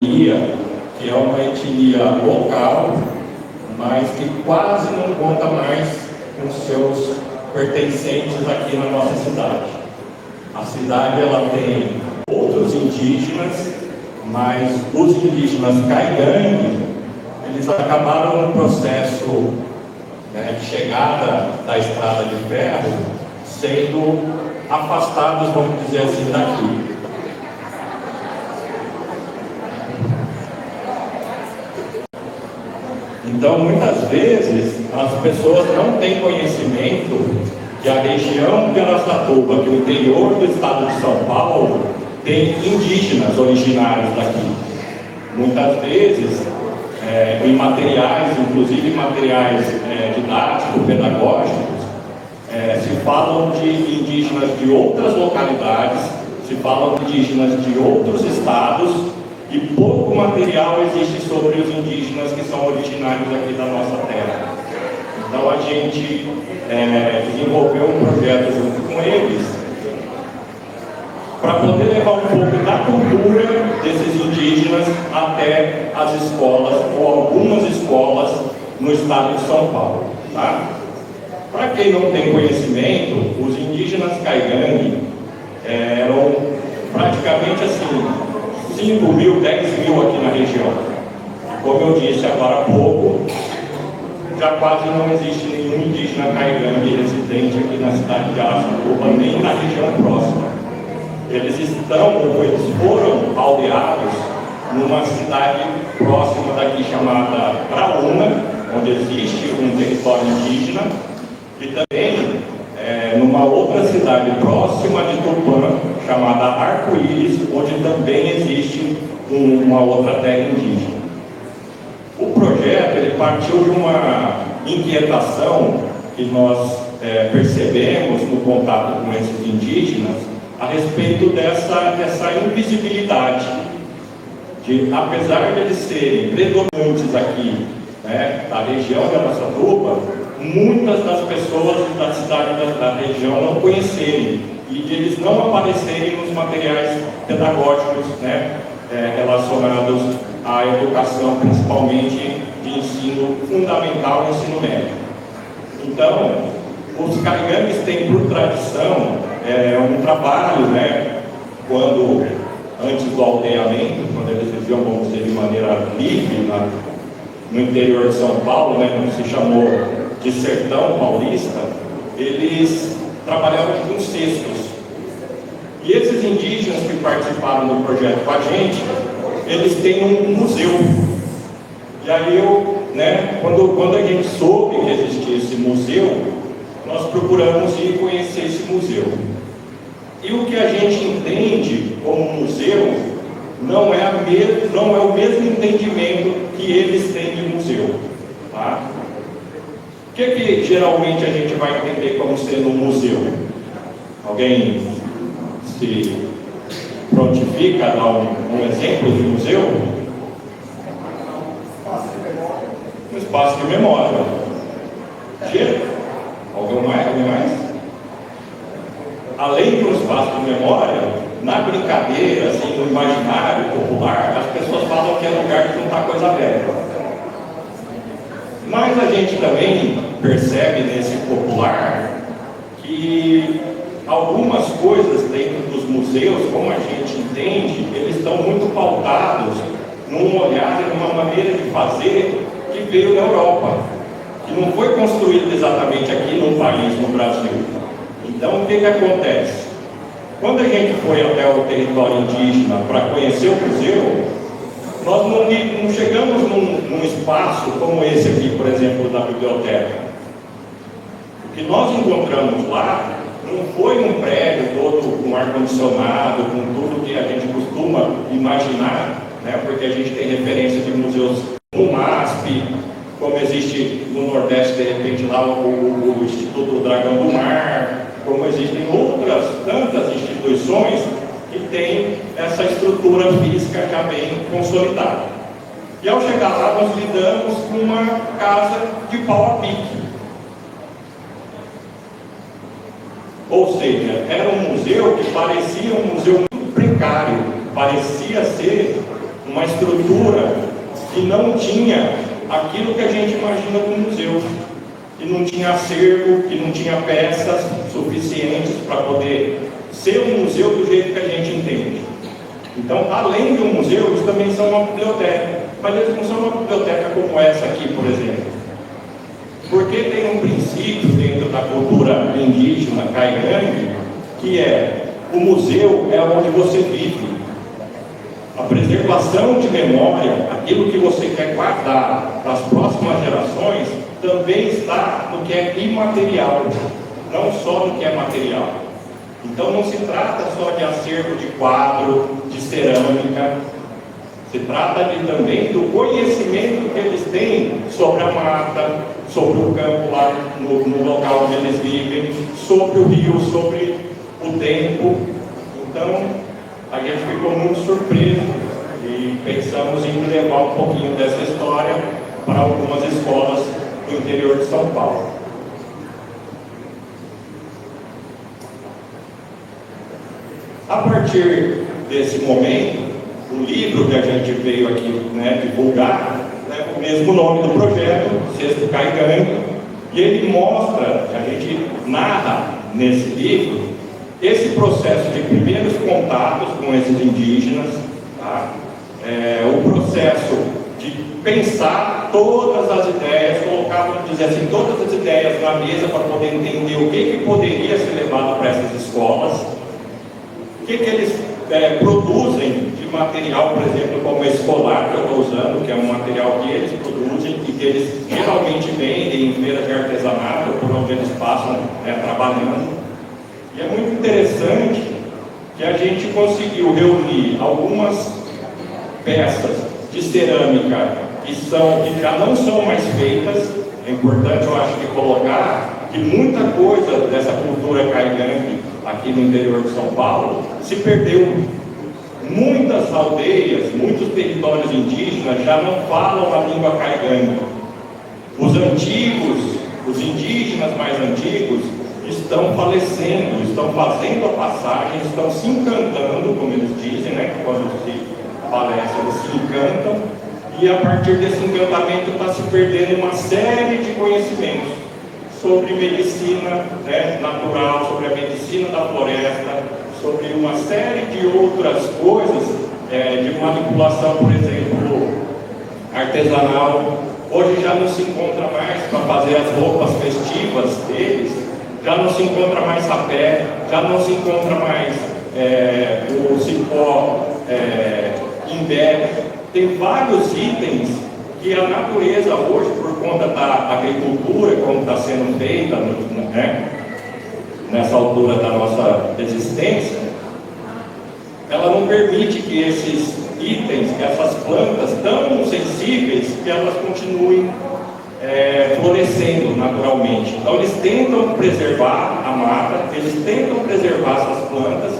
que é uma etnia local, mas que quase não conta mais com seus pertencentes aqui na nossa cidade. A cidade ela tem outros indígenas, mas os indígenas caigangue, eles acabaram no processo de chegada da estrada de ferro, sendo afastados, vamos dizer assim, daqui. Então, muitas vezes, as pessoas não têm conhecimento que a região de Araçatuba, que é o interior do estado de São Paulo, tem indígenas originários daqui. Muitas vezes, em materiais, inclusive materiais didáticos, pedagógicos, se falam de indígenas de outras localidades, se falam de indígenas de outros estados, e pouco material existe sobre os indígenas que são originários aqui da nossa terra. Então a gente desenvolveu um projeto junto com eles para poder levar um pouco da cultura desses indígenas até as escolas, ou algumas escolas no estado de São Paulo. Tá? Para quem não tem conhecimento, os indígenas caigangue eram praticamente assim, 5 mil, 10 mil aqui na região. Como eu disse agora há pouco, já quase não existe nenhum indígena caigangue residente aqui na cidade de Araçatuba, nem na região próxima. Eles foram aldeados numa cidade próxima daqui chamada Graúna, onde existe um território indígena, e também numa outra cidade próxima de Tupã, chamada Arco-Íris, onde também existe uma outra terra indígena. O projeto ele partiu de uma inquietação que nós percebemos no contato com esses indígenas a respeito dessa invisibilidade, apesar de eles serem predominantes aqui, da região de Araçatuba, muitas das pessoas da cidade da região não conhecerem e de eles não aparecerem nos materiais pedagógicos relacionados à educação, principalmente de ensino fundamental e ensino médio. Então, os caigangues têm por tradição um trabalho, antes do aldeamento, quando eles viviam, vamos dizer, de maneira livre no interior de São Paulo, como se chamou de sertão paulista, eles trabalhavam com cestos. E esses indígenas que participaram do projeto com a gente, eles têm um museu. E aí quando a gente soube que existia esse museu, nós procuramos ir conhecer esse museu. E o que a gente entende como museu não é o mesmo entendimento que eles têm de museu. Tá? O que geralmente a gente vai entender como sendo um museu? Alguém se prontifica a dar um exemplo de museu? Um espaço de memória. Alguém mais? Além do espaço de memória, na brincadeira, assim, no imaginário popular, as pessoas falam que é lugar que não está coisa velha. Mas a gente também percebe nesse popular que algumas coisas dentro dos museus, como a gente entende, eles estão muito pautados num olhar e numa maneira de fazer que veio da Europa, que não foi construído exatamente aqui no país, no Brasil. Então, o que acontece? Quando a gente foi até o território indígena para conhecer o museu, nós não chegamos num espaço como esse aqui, por exemplo, da biblioteca. O que nós encontramos lá não foi um prédio todo com ar-condicionado, com tudo que a gente costuma imaginar, porque a gente tem referência de museus no MASP, como existe no Nordeste, de repente, lá o Instituto Dragão do Mar, como existem outras tantas instituições que têm essa estrutura física já bem consolidada. E ao chegar lá, nós lidamos com uma casa de pau a pique. Ou seja, era um museu que parecia um museu muito precário, parecia ser uma estrutura que não tinha aquilo que a gente imagina do museu, que não tinha acervo, que não tinha peças suficientes para poder ser um museu do jeito que a gente entende. Então, além de um museu, eles também são uma biblioteca, mas eles não são uma biblioteca como essa aqui, por exemplo. Porque tem um princípio dentro da cultura indígena caigangue, que é: o museu é onde você vive. A preservação de memória, aquilo que você quer guardar para as próximas gerações, também está no que é imaterial, não só no que é material. Então não se trata só de acervo de quadro, de cerâmica, se trata também do conhecimento que eles têm sobre a mata, sobre o campo lá no local onde eles vivem, sobre o rio, sobre o tempo. Então, a gente ficou muito surpreso e pensamos em levar um pouquinho dessa história para algumas escolas do interior de São Paulo. A partir desse momento, o livro que a gente veio aqui divulgar leva o mesmo nome do projeto, Cesto Caigangue, e ele mostra, a gente narra nesse livro, esse processo de primeiros contatos com esses indígenas, tá? O processo de pensar todas as ideias, colocar, vamos dizer assim, todas as ideias na mesa para poder entender o que poderia ser levado para essas escolas, o que eles produzem de material, por exemplo, como esse colar que eu estou usando, que é um material que eles produzem e que eles geralmente vendem em feiras de artesanato, por onde eles passam trabalhando. E é muito interessante que a gente conseguiu reunir algumas peças de cerâmica que já não são mais feitas. É importante, eu acho, de colocar que muita coisa dessa cultura caigangue aqui no interior de São Paulo se perdeu. Muitas aldeias, muitos territórios indígenas já não falam a língua caigangue. Os antigos, os indígenas mais antigos, estão falecendo, estão fazendo a passagem, estão se encantando, como eles dizem, quando se falece, eles se encantam, e a partir desse encantamento está se perdendo uma série de conhecimentos sobre medicina natural, sobre a medicina da floresta, sobre uma série de outras coisas de manipulação, por exemplo, artesanal. Hoje já não se encontra mais para fazer as roupas festivas deles, já não se encontra mais sapé, já não se encontra mais o cipó, imbé. Tem vários itens que a natureza hoje, por conta da agricultura, como está sendo feita nessa altura da nossa existência, ela não permite que esses itens, que essas plantas tão sensíveis, que elas continuem florescendo naturalmente. Então eles tentam preservar a mata, eles tentam preservar essas plantas,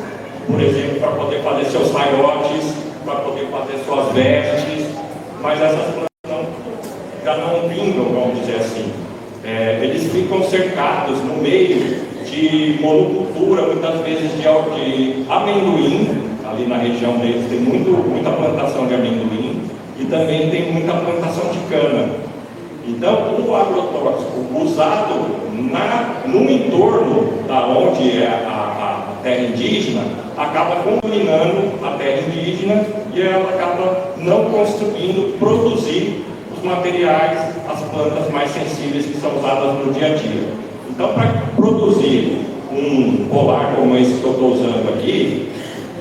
por exemplo, para poder fazer seus raiotes, para poder fazer suas vestes, mas essas plantas já não vingam, vamos dizer assim. Eles ficam cercados no meio de monocultura, muitas vezes de amendoim. Ali na região deles tem muita plantação de amendoim e também tem muita plantação de cana. Então, o agrotóxico usado no entorno da onde é a terra indígena acaba contaminando a terra indígena e ela acaba não conseguindo produzir os materiais, as plantas mais sensíveis que são usadas no dia a dia. Então, para produzir um colar como esse que eu estou usando aqui,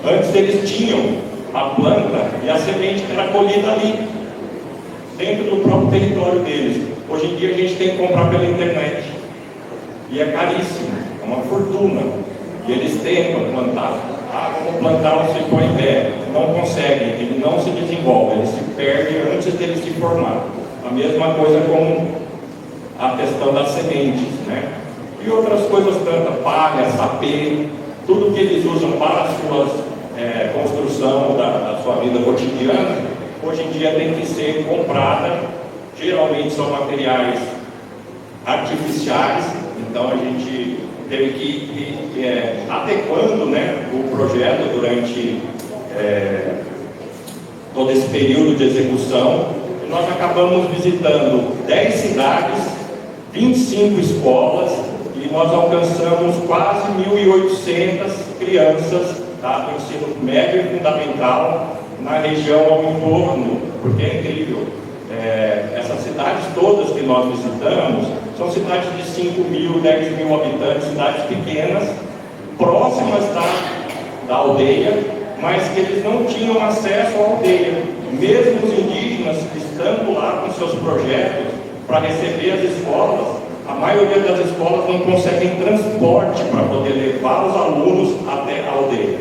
antes eles tinham a planta e a semente que era colhida ali, dentro do próprio território deles. Hoje em dia a gente tem que comprar pela internet e é caríssimo, é uma fortuna. E eles tentam plantar, vamos plantar um cipó-imbé, não conseguem, ele não se desenvolve, ele se perde antes dele se formar. A mesma coisa com a questão das sementes, e outras coisas tantas, palha, sapê, tudo que eles usam para a sua construção da sua vida cotidiana, hoje em dia tem que ser comprada. Geralmente são materiais artificiais, então a gente teve que ir adequando o projeto durante todo esse período de execução, e nós acabamos visitando 10 cidades, 25 escolas, e nós alcançamos quase 1.800 crianças, tá, do ensino médio e fundamental na região ao entorno, porque é incrível. Essas cidades todas que nós visitamos são cidades de 5.000, 10.000 habitantes, cidades pequenas, próximas da aldeia, mas que eles não tinham acesso à aldeia. Mesmo os indígenas estando lá com seus projetos para receber as escolas, a maioria das escolas não conseguem transporte para poder levar os alunos até a aldeia.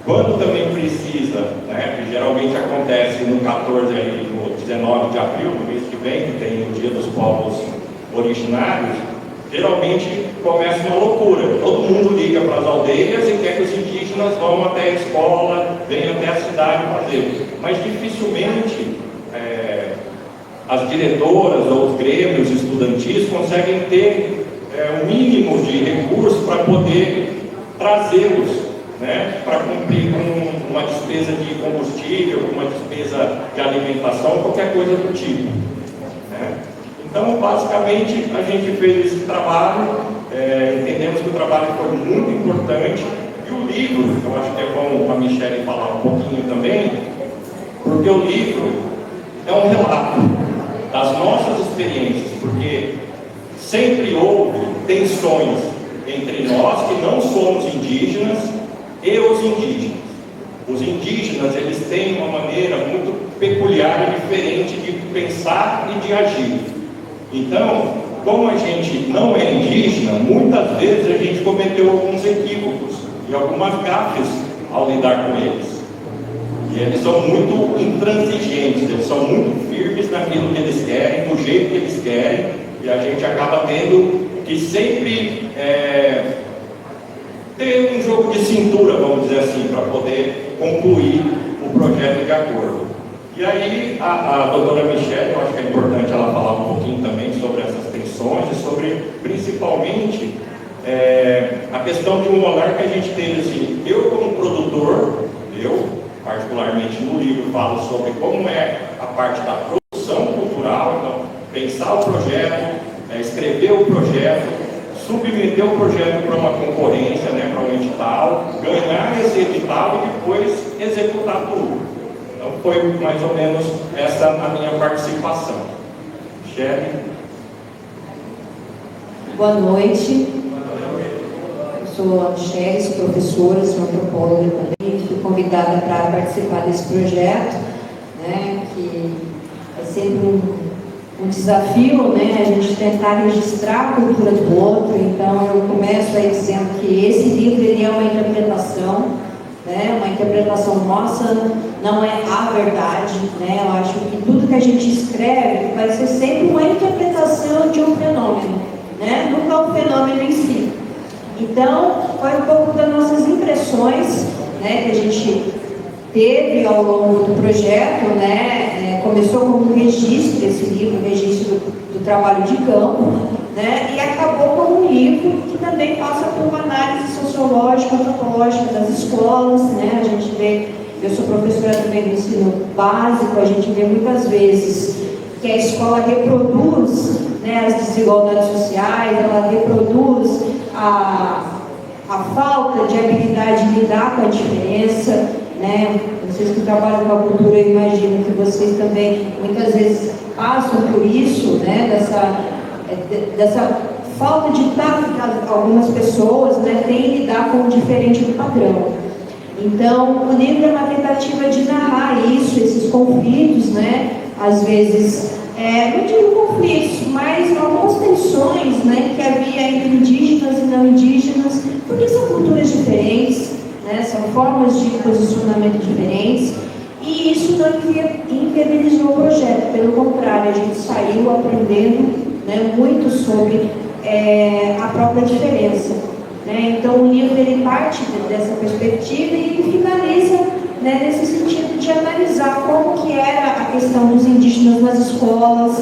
Quando também precisa, né, que geralmente acontece no 14, no 19 de abril, no mês que vem, que tem o Dia dos Povos Originários, geralmente começa uma loucura. Todo mundo liga para as aldeias e quer que os indígenas vão até a escola, venham até a cidade fazer. Mas dificilmente as diretoras ou os grêmios estudantis conseguem ter um mínimo de recursos para poder trazê-los, né, para cumprir com uma despesa de combustível, uma despesa de alimentação, qualquer coisa do tipo, né? Então, basicamente, a gente fez esse trabalho, entendemos que o trabalho foi muito importante, e o livro, eu acho que é bom a Michele falar um pouquinho também, porque o livro é um relato das nossas experiências, porque sempre houve tensões entre nós que não somos indígenas e os indígenas. Os indígenas, eles têm uma maneira muito peculiar e diferente de pensar e de agir. Então, como a gente não é indígena, muitas vezes a gente cometeu alguns equívocos e algumas gafes ao lidar com eles. E eles são muito intransigentes, eles são muito firmes naquilo que eles querem, do jeito que eles querem, e a gente acaba tendo que sempre ter um jogo de cintura, vamos dizer assim, para poder concluir o projeto de acordo. E aí, a doutora Michele, eu acho que é importante ela falar um pouquinho também sobre essas tensões e sobre, principalmente, a questão de um olhar que a gente teve, assim, eu como produtor, particularmente no livro, falo sobre como é a parte da produção cultural, então, pensar o projeto, escrever o projeto, submeter o projeto para uma concorrência, né, para um edital, ganhar esse edital e depois executar tudo. Então foi mais ou menos essa a minha participação. Michele? Boa noite. Eu sou a Michele, sou professora, sou antropóloga também, fui convidada para participar desse projeto, né, que é sempre um desafio, né, a gente tentar registrar a cultura do outro. Então eu começo aí dizendo que esse livro ele é uma interpretação, né, uma interpretação nossa, não é a verdade, né. Eu acho que tudo que a gente escreve vai ser sempre uma interpretação de um fenômeno, né, nunca um fenômeno em si. Então foi um pouco das nossas impressões, né, que a gente teve ao longo do projeto, né, começou como um registro, esse livro, um registro do trabalho de campo, né, e acabou como um livro que também passa por uma análise sociológica, antropológica das escolas, né, a gente vê, eu sou professora também do ensino básico, a gente vê muitas vezes que a escola reproduz, né, as desigualdades sociais, ela reproduz a falta de habilidade de lidar com a diferença, né? Vocês que trabalham com a cultura, eu imagino que vocês também muitas vezes passam por isso, né? Dessa falta de estar, algumas pessoas, né, têm que lidar com o diferente do padrão. Então, o livro é uma tentativa de narrar isso, esses conflitos, né? Às vezes, não digo conflitos, mas algumas tensões, né, que havia entre indígenas e não indígenas, porque são culturas diferentes, né, são formas de posicionamento diferentes, e isso não inviabilizou o projeto, pelo contrário, a gente saiu aprendendo, né, muito sobre a própria diferença, né. Então o livro ele parte dessa perspectiva e finaliza, né, nesse sentido de analisar como que era a questão dos indígenas nas escolas,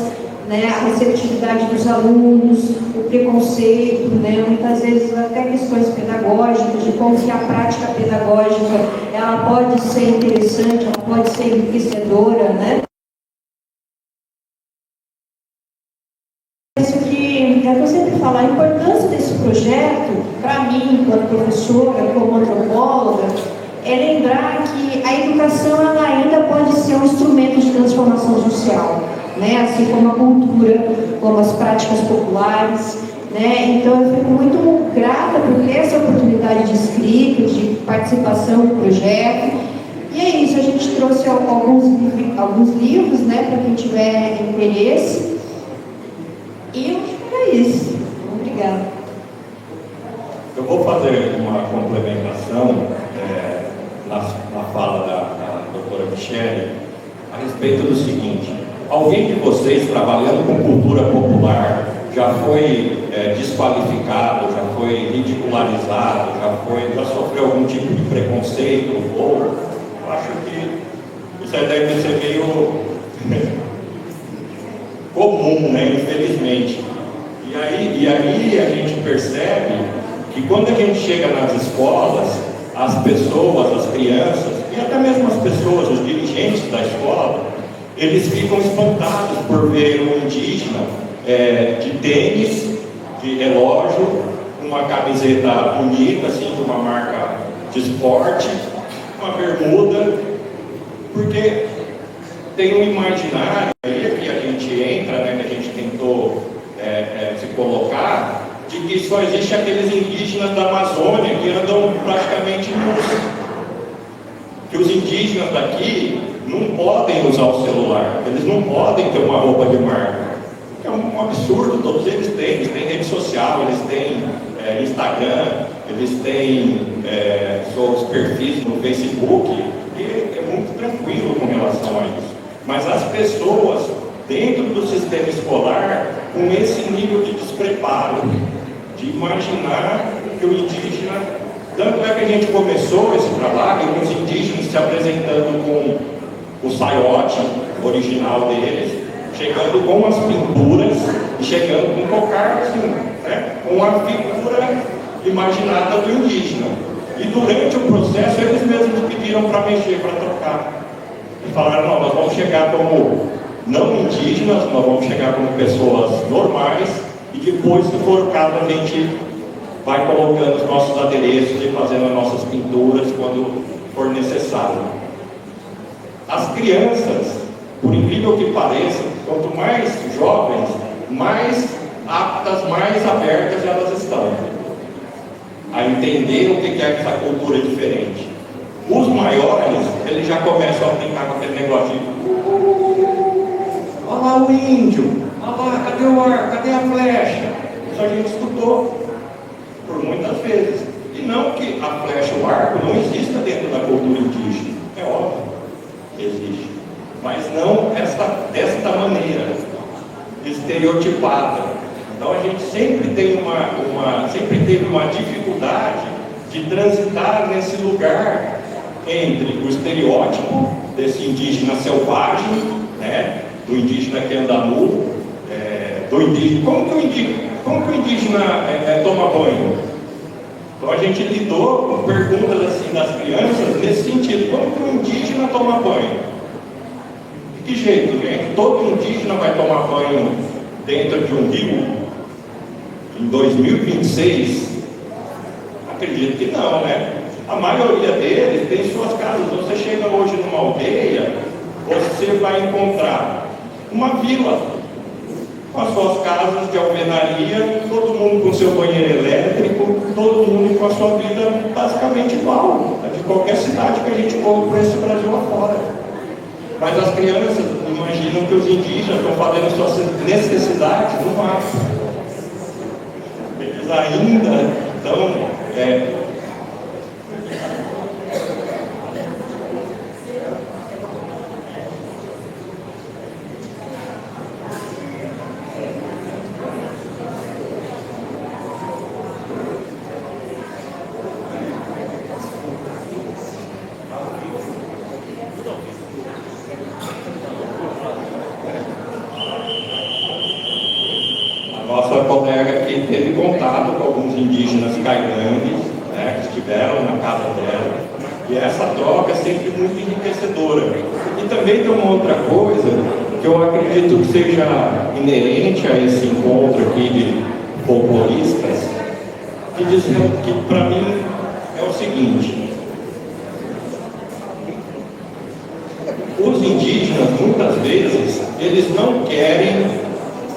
né, a receptividade dos alunos, o preconceito, né, muitas vezes até questões pedagógicas, de como que a prática pedagógica ela pode ser interessante, ela pode ser enriquecedora, né? Isso que eu sempre falo, a importância desse projeto, para mim, enquanto professora, como antropóloga, é lembrar que a educação ela ainda pode ser um instrumento de transformação social, né? Assim como a cultura, como as práticas populares, né? Então eu fico muito grata por ter essa oportunidade de escrita, de participação no projeto. E é isso, a gente trouxe alguns livros, né, para quem tiver interesse. E eu acho que é isso. Obrigada. Eu vou fazer uma complementação na fala da doutora Michele a respeito do seguinte: alguém de vocês trabalhando com cultura popular já foi desqualificado, já foi ridicularizado, já sofreu algum tipo de preconceito? Ou eu acho que isso aí deve ser meio comum, né? Infelizmente. E aí a gente percebe que quando a gente chega nas escolas, as pessoas, as crianças, e até mesmo as pessoas, os dirigentes da escola, eles ficam espantados por ver um indígena de tênis, de relógio, uma camiseta bonita, assim, de uma marca de esporte, uma bermuda, porque tem um imaginário aí que a gente entra, né, que a gente tentou se colocar, de que só existe aqueles indígenas da Amazônia que andam praticamente nus. Que os indígenas daqui não podem usar o celular, eles não podem ter uma roupa de marca. É um absurdo, todos eles têm rede social, eles têm Instagram, eles têm seus perfis no Facebook, e é muito tranquilo com relação a isso. Mas as pessoas dentro do sistema escolar, com esse nível de despreparo, de imaginar que o indígena, tanto é que a gente começou esse trabalho com os indígenas se apresentando com o saiote original deles, chegando com as pinturas e chegando com cocar, assim, né, com a figura imaginada do indígena. E durante o processo eles mesmos pediram para mexer, para trocar. E falaram: não, nós vamos chegar como não indígenas, nós vamos chegar como pessoas normais, e depois, se for o caso, a gente vai colocando os nossos adereços e fazendo as nossas pinturas quando for necessário. As crianças, por incrível que pareça, quanto mais jovens, mais aptas, mais abertas elas estão a entender o que é essa cultura diferente. Os maiores, eles já começam a brincar com aquele negócio de: olha lá o índio, olha lá, cadê o ar, cadê a flecha? Isso a gente escutou por muitas vezes. E não que a flecha, o arco, não exista dentro da cultura indígena. É óbvio que existe. Mas não desta maneira, estereotipada. Então a gente sempre tem sempre teve uma dificuldade de transitar nesse lugar entre o estereótipo desse indígena selvagem, né, do indígena que anda nu, do indígena. Como que o indígena toma banho? Então a gente lidou com perguntas assim das crianças nesse sentido: como que o indígena toma banho? De que jeito, gente? Todo indígena vai tomar banho dentro de um rio em 2026? Acredito que não, né? A maioria deles tem suas casas. Você chega hoje numa aldeia, você vai encontrar uma vila com as suas casas de alvenaria, todo mundo com seu banheiro elétrico, todo mundo com a sua vida basicamente igual a de qualquer cidade que a gente compra por esse Brasil afora. Mas as crianças imaginam que os indígenas estão fazendo suas necessidades no mato. Eles ainda estão teve contato com alguns indígenas caigangues, né, que estiveram na casa dela, e essa troca é sempre muito enriquecedora. E também tem uma outra coisa que eu acredito que seja inerente a esse encontro aqui de folcloristas, que para mim é o seguinte: os indígenas, muitas vezes, eles não querem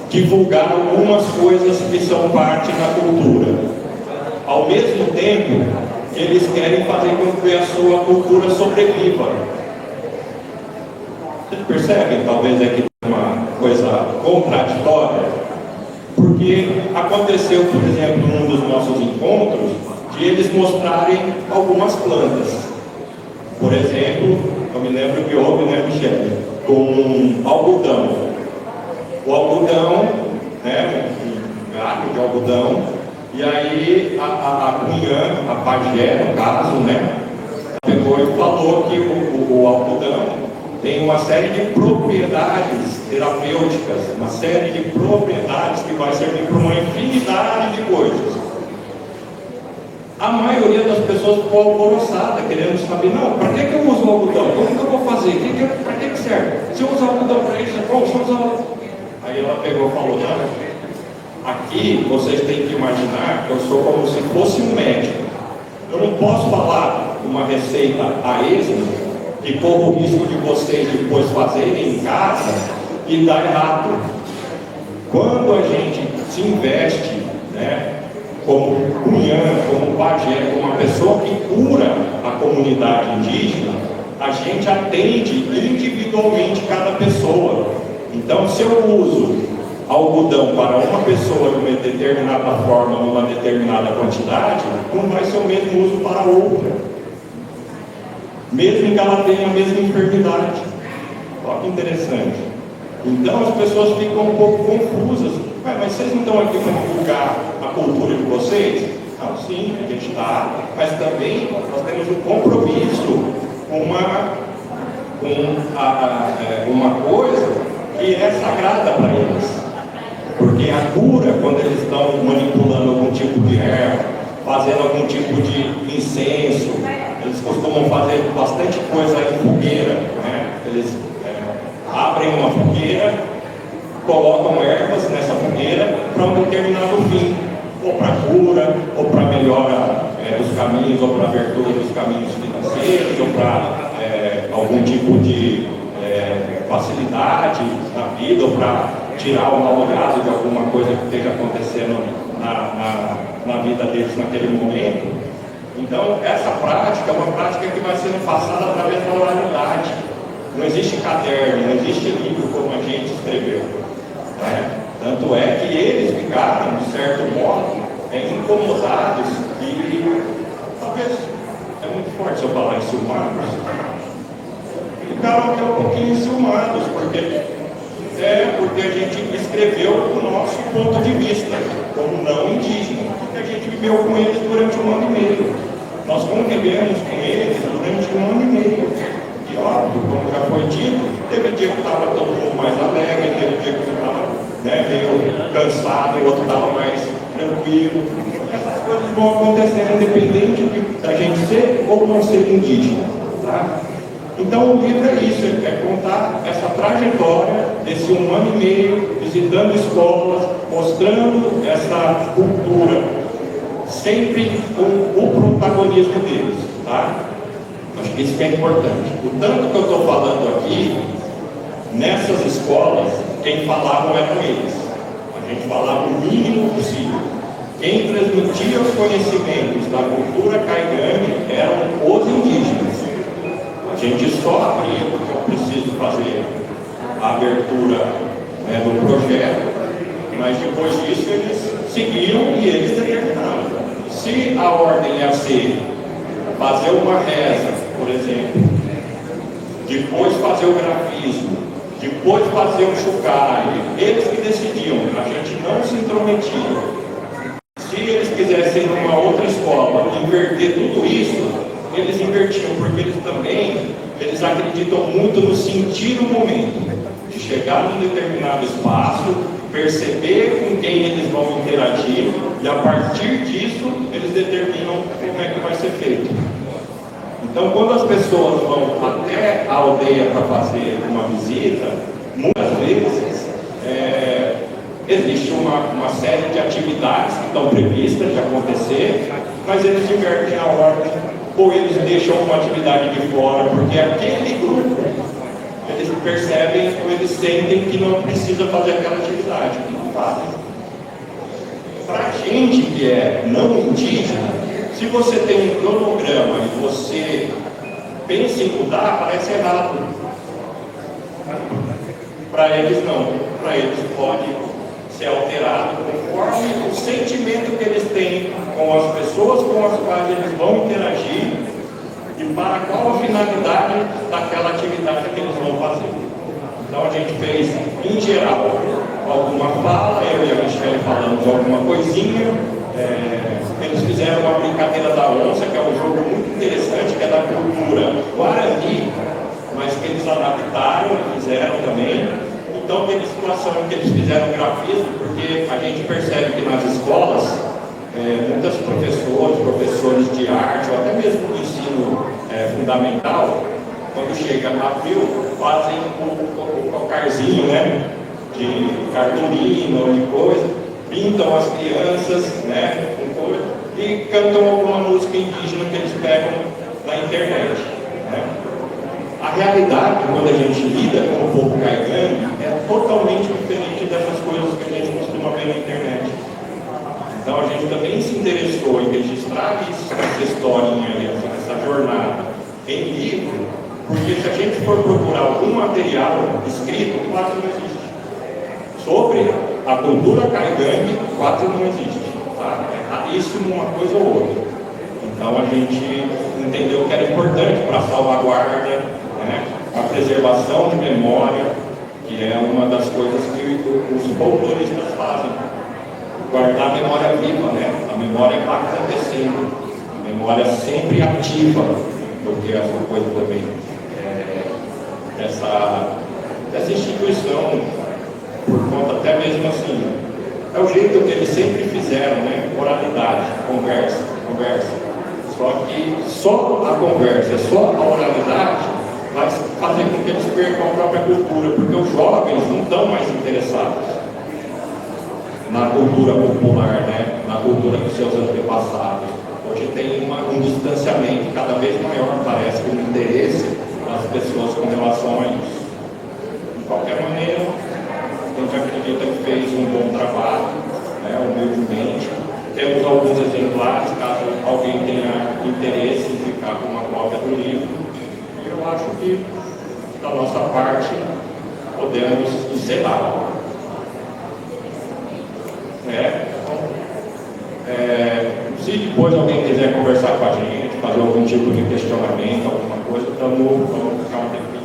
divulgar algumas coisas que são parte da cultura. Ao mesmo tempo, eles querem fazer com que a sua cultura sobreviva. Vocês percebem, talvez, aqui uma coisa contraditória? Porque aconteceu, por exemplo, num dos nossos encontros, de eles mostrarem algumas plantas. Por exemplo, eu me lembro que houve, né, Michele, com algodão. O algodão, né, um gato de algodão, e aí a cunhã, a pajé, no caso, né, pegou e falou que o algodão tem uma série de propriedades terapêuticas, uma série de propriedades que vai servir para uma infinidade de coisas. A maioria das pessoas ficou alvoroçada, querendo saber, não, para que eu uso o algodão? Como que eu vou fazer? Para que serve? Se eu usar o algodão para isso, é bom, se eu usar... Aí ela pegou e falou, não, aqui vocês têm que imaginar que eu sou como se fosse um médico. Eu não posso falar uma receita a esmo e corro o risco de vocês depois fazerem em casa e dar errado. Quando a gente se investe, né, como cunhã, como pajé, como uma pessoa que cura a comunidade indígena, a gente atende individualmente cada pessoa. Então, se eu uso algodão para uma pessoa de uma determinada forma, numa determinada quantidade, não vai ser o mesmo uso para outra, mesmo que ela tenha a mesma enfermidade. Olha que interessante. Então as pessoas ficam um pouco confusas. Mas vocês não estão aqui para divulgar a cultura de vocês? Não, sim, a gente está, mas também nós temos um compromisso com uma coisa que é sagrada para eles. Porque a cura, quando eles estão manipulando algum tipo de erva, fazendo algum tipo de incenso, eles costumam fazer bastante coisa em fogueira, né? Eles abrem uma fogueira, colocam ervas nessa fogueira para um determinado fim, ou para cura, ou para melhora dos caminhos, ou para abertura dos caminhos financeiros, ou para algum tipo de facilidade na vida, ou para tirar o mau olhado de alguma coisa que esteja acontecendo na vida deles naquele momento. Então, essa prática é uma prática que vai sendo passada através da oralidade. Não existe caderno, não existe livro como a gente escreveu, né? Tanto é que eles ficaram, de certo modo, incomodados e talvez é muito forte se eu falar enciumados. Ficaram até um pouquinho enciumados, porque a gente escreveu o nosso ponto de vista, como não indígena, porque a gente viveu com eles durante 1 ano e meio. Nós convivemos com eles durante 1 ano e meio. E óbvio, como já foi dito, teve dia que estava todo mundo mais alegre, teve dia que estava meio cansado, o outro estava mais tranquilo. Essas coisas vão acontecendo independente da gente ser ou não ser indígena. Tá? Então o livro é isso, é contar essa trajetória desse 1 ano e meio, visitando escolas, mostrando essa cultura, sempre com o protagonismo deles. Tá? Acho que isso que é importante. O tanto que eu estou falando aqui, nessas escolas, quem falavam eram eles. A gente falava o mínimo possível. Quem transmitia os conhecimentos da cultura caigangue eram os indígenas. A gente só abria porque eu preciso fazer a abertura do projeto, mas depois disso eles seguiam e eles determinavam. Se a ordem ia ser fazer uma reza, por exemplo, depois fazer o grafismo, depois fazer o chucalho, eles que decidiam, a gente não se intrometia. Se eles quisessem ir numa outra escola inverter tudo isso, eles invertiam, porque eles acreditam muito no sentir o momento, de chegar num determinado espaço, perceber com quem eles vão interagir e a partir disso eles determinam como é que vai ser feito. Então, quando as pessoas vão até a aldeia para fazer uma visita, muitas vezes existe uma série de atividades que estão previstas de acontecer, mas eles divertem a ordem ou eles deixam uma atividade de fora, porque aquele grupo, eles percebem ou eles sentem que não precisa fazer aquela atividade, que não fazem. Para a gente que é não indígena, se você tem um cronograma e você pensa em mudar, parece errado. Para eles não, para eles pode ser alterado conforme o sentimento que eles têm com as pessoas com as quais eles vão interagir e para qual a finalidade daquela atividade que eles vão fazer. Então a gente fez, em geral, alguma fala, eu e a Michelle falamos alguma coisinha, eles fizeram uma brincadeira da onça, que é um jogo muito interessante, que é da cultura Guarani, mas que eles adaptaram e fizeram também. Então teve situação que eles fizeram grafismo, porque a gente percebe que nas escolas, muitas professores de arte, ou até mesmo do ensino fundamental, quando chega abril, fazem o cocarzinho, né, de cartolina ou de coisa, pintam as crianças, né, com coisa, e cantam alguma música indígena que eles pegam na internet, né. A realidade, quando a gente lida com o povo caigangue, é totalmente diferente dessas coisas que a gente costuma ver na internet. Então a gente também se interessou em registrar essa historinha, essa jornada em livro, porque se a gente for procurar algum material escrito, quase não existe. Sobre a cultura caigangue, quase não existe. Tá? É raríssimo uma coisa ou outra. Então a gente entendeu que era importante para a salvaguarda, né, a preservação de memória, que é uma das coisas que os folcloristas fazem. Guardar a memória viva, né? A memória está acontecendo, a memória sempre ativa, porque essa coisa também, essa instituição, por conta até mesmo assim, é o jeito que eles sempre fizeram, né? Oralidade, conversa. Só que só a conversa, só a oralidade vai fazer com que eles percam a própria cultura, porque os jovens não estão mais interessados na cultura popular, né? Na cultura dos seus antepassados. Hoje tem um distanciamento cada vez maior, parece, com o interesse das pessoas com relação a isso. De qualquer maneira, a gente acredita que fez um bom trabalho, né? Humildemente. Temos alguns exemplares, caso alguém tenha interesse em ficar com uma cópia do livro. E eu acho que, da nossa parte, podemos encerrar. Se depois alguém quiser conversar com a gente, fazer algum tipo de questionamento, alguma coisa, vamos ficar um tempo.